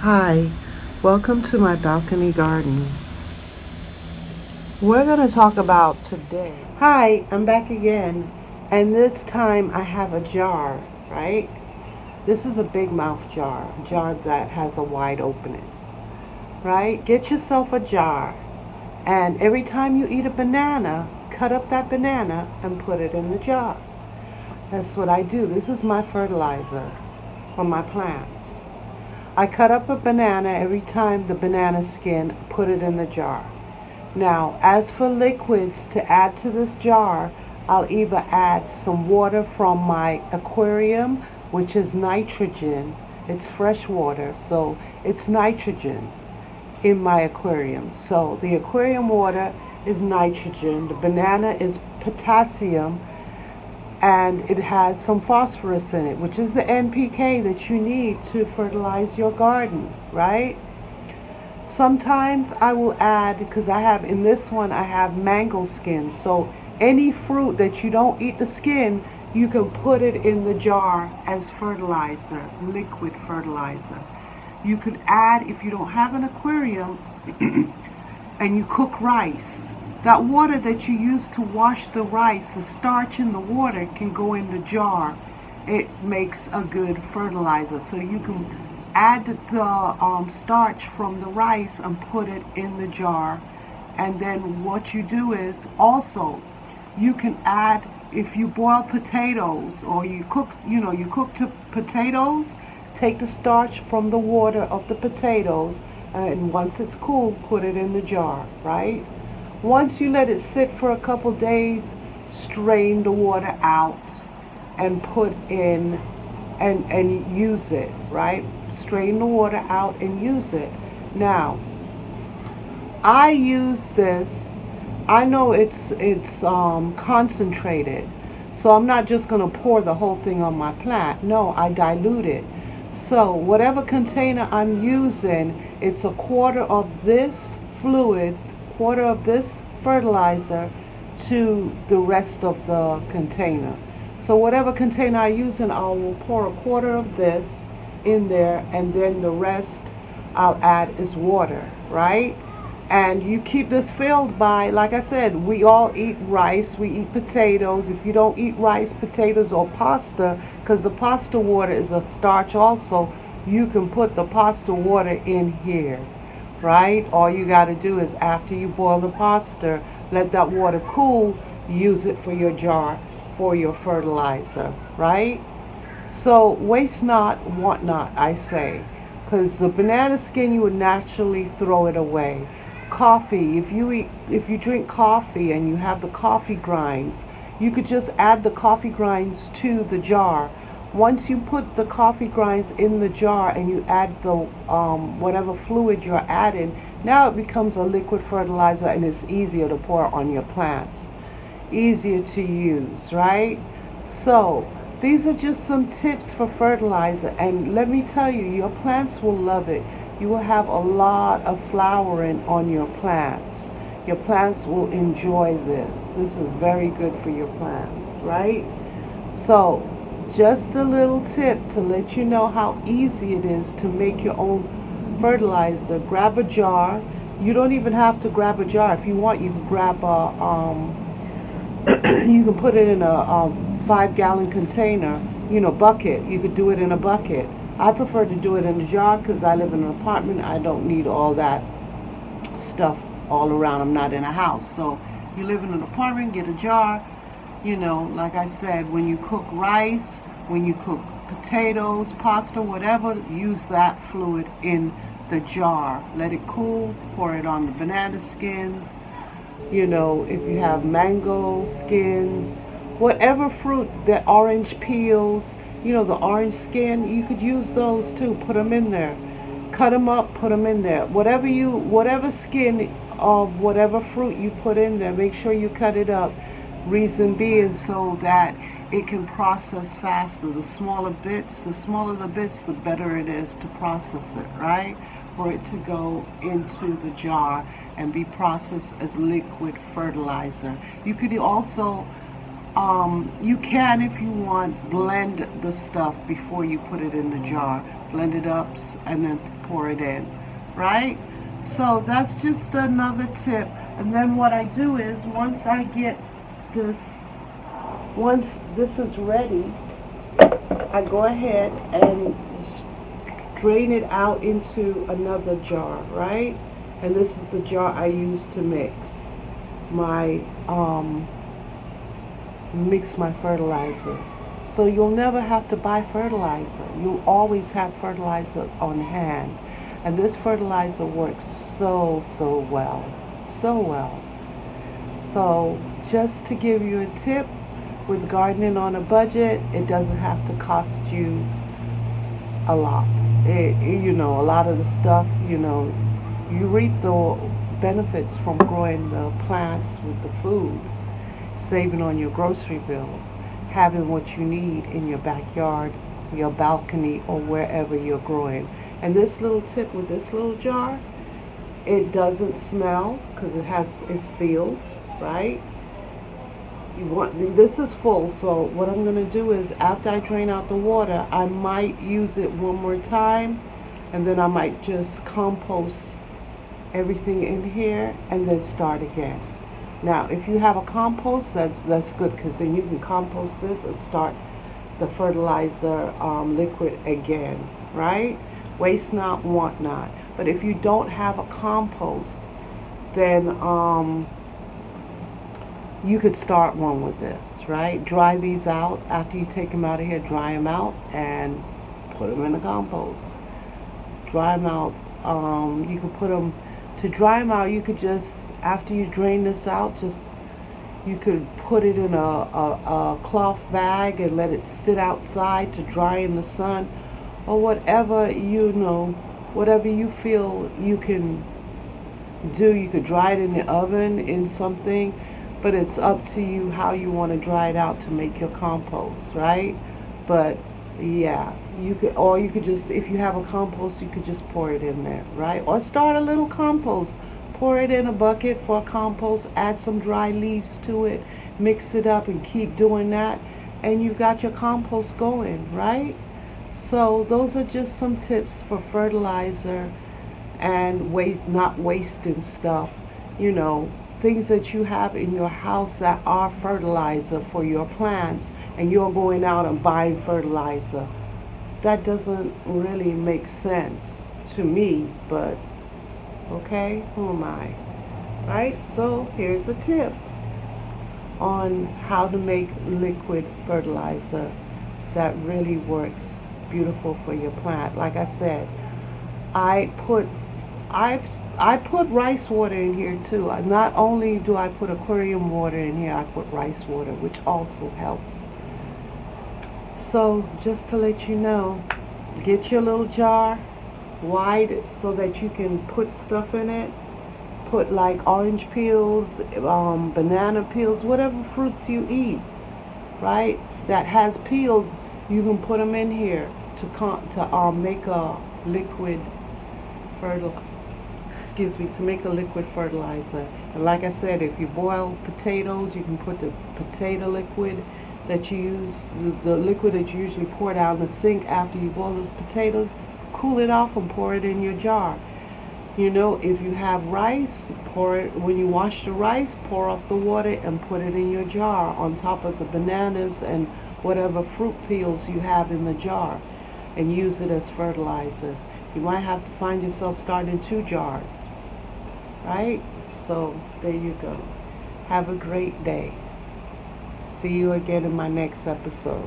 Hi, welcome to my balcony garden. We're going to talk about today. Hi, I'm back again, and this time I have a jar, right? This is a big mouth jar, a jar that has a wide opening, right? Get yourself a jar, and every time you eat a banana, cut up that banana and put it in the jar. That's what I do. This is my fertilizer for my plants. I cut up a banana every time the banana skin, put it in the jar. Now, as for liquids to add to this jar, I'll either add some water from my aquarium, which is nitrogen. It's fresh water, so it's nitrogen in my aquarium. So the aquarium water is nitrogen, the banana is potassium, and it has some phosphorus in it, which is the NPK that you need to fertilize your garden, right? Sometimes I will add, because in this one I have mango skin, so any fruit that you don't eat the skin, you can put it in the jar as fertilizer, liquid fertilizer. You could add, if you don't have an aquarium and you cook rice, that water that you use to wash the rice, the starch in the water can go in the jar. It makes a good fertilizer. So you can add the starch from the rice and put it in the jar. And then what you do is also, you can add, if you boil potatoes or you cook, you cook potatoes, take the starch from the water of the potatoes, and once it's cool, put it in the jar, right? Once you let it sit for a couple days, strain the water out and put in and use it, right? Strain the water out and use it. Now, I use this. I know it's concentrated, so I'm not just going to pour the whole thing on my plant. No, I dilute it. So whatever container I'm using, it's a quarter of this fluid, quarter of this fertilizer to the rest of the container. So whatever container I use, I will pour a quarter of this in there, and then the rest I'll add is water, right? And you keep this filled by, like I said, we all eat rice, we eat potatoes. If you don't eat rice, potatoes, or pasta, because the pasta water is a starch also, you can put the pasta water in here, right? All you got to do is, after you boil the pasta, let that water cool, use it for your jar, for your fertilizer, right? So waste not, want not, I say, because the banana skin, you would naturally throw it away. Coffee, if you drink coffee and you have the coffee grinds, you could just add the coffee grinds to the jar. Once you put the coffee grinds in the jar and you add the whatever fluid you're adding, now it becomes a liquid fertilizer, and it's easier to pour on your plants, easier to use, right? So these are just some tips for fertilizer, and let me tell you, your plants will love it. You will have a lot of flowering on your plants. Your plants will enjoy this. This is very good for your plants, right? So just a little tip to let you know how easy it is to make your own fertilizer. Grab a jar. You don't even have to grab a jar. If you want, you can grab you can put it in a 5-gallon container, bucket. You could do it in a bucket. I prefer to do it in a jar because I live in an apartment. I don't need all that stuff all around. I'm not in a house. So you live in an apartment, get a jar. Like I said, when you cook rice, when you cook potatoes, pasta, whatever, use that fluid in the jar. Let it cool, pour it on the banana skins. If you have mango skins, whatever fruit, the orange peels, the orange skin, you could use those too. Put them in there. Cut them up, put them in there. Whatever skin of whatever fruit you put in there, make sure you cut it up. Reason being so that it can process faster. The smaller the bits, the better it is to process it, right? For it to go into the jar and be processed as liquid fertilizer. You could also you can, if you want, blend the stuff before you put it in the jar. blend it up, and then pour it in, right? So that's just another tip. And then what I do is once I get this, once this is ready, I go ahead and drain it out into another jar, right? And this is the jar I use to mix my fertilizer. So you'll never have to buy fertilizer. You'll always have fertilizer on hand. And this fertilizer works so well. So well. So just to give you a tip, with gardening on a budget, it doesn't have to cost you a lot. You know, a lot of the stuff, you know, you reap the benefits from growing the plants with the food, saving on your grocery bills, having what you need in your backyard, your balcony, or wherever you're growing. And this little tip with this little jar, it doesn't smell because it's sealed, right? This is full, so what I'm going to do is after I drain out the water, I might use it one more time, and then I might just compost everything in here and then start again. Now if you have a compost, that's good, because then you can compost this and start the fertilizer liquid again, right? Waste not, want not. But if you don't have a compost, then you could start one with this, right? Dry these out. After you take them out of here, dry them out and put them in the compost. Dry them out. You could put them, to dry them out, you could just, after you drain this out, you could put it in a cloth bag and let it sit outside to dry in the sun, or whatever, you know, whatever you feel you can do. You could dry it in the oven in something, but it's up to you how you want to dry it out to make your compost, right? But yeah, you could just, if you have a compost, you could just pour it in there, right? Or start a little compost, pour it in a bucket for a compost, add some dry leaves to it, mix it up and keep doing that, and you've got your compost going, right? So those are just some tips for fertilizer and not wasting stuff, you know, things that you have in your house that are fertilizer for your plants, and you're going out and buying fertilizer. That doesn't really make sense to me, but okay, who am I? Right? So here's a tip on how to make liquid fertilizer that really works beautiful for your plant. Like I said, I put rice water in here too. Not only do I put aquarium water in here, I put rice water, which also helps. So just to let you know, get your little jar wide so that you can put stuff in it. Put like orange peels, banana peels, whatever fruits you eat, right? That has peels, you can put them in here to make a liquid fertilizer. And like I said, if you boil potatoes, you can put the potato liquid that you use, the liquid that you usually pour down the sink after you boil the potatoes, cool it off and pour it in your jar. You know, if you have rice, pour it, when you wash the rice, pour off the water and put it in your jar on top of the bananas and whatever fruit peels you have in the jar, and use it as fertilizers. You might have to find yourself starting 2 jars, right? So there you go. Have a great day. See you again in my next episode.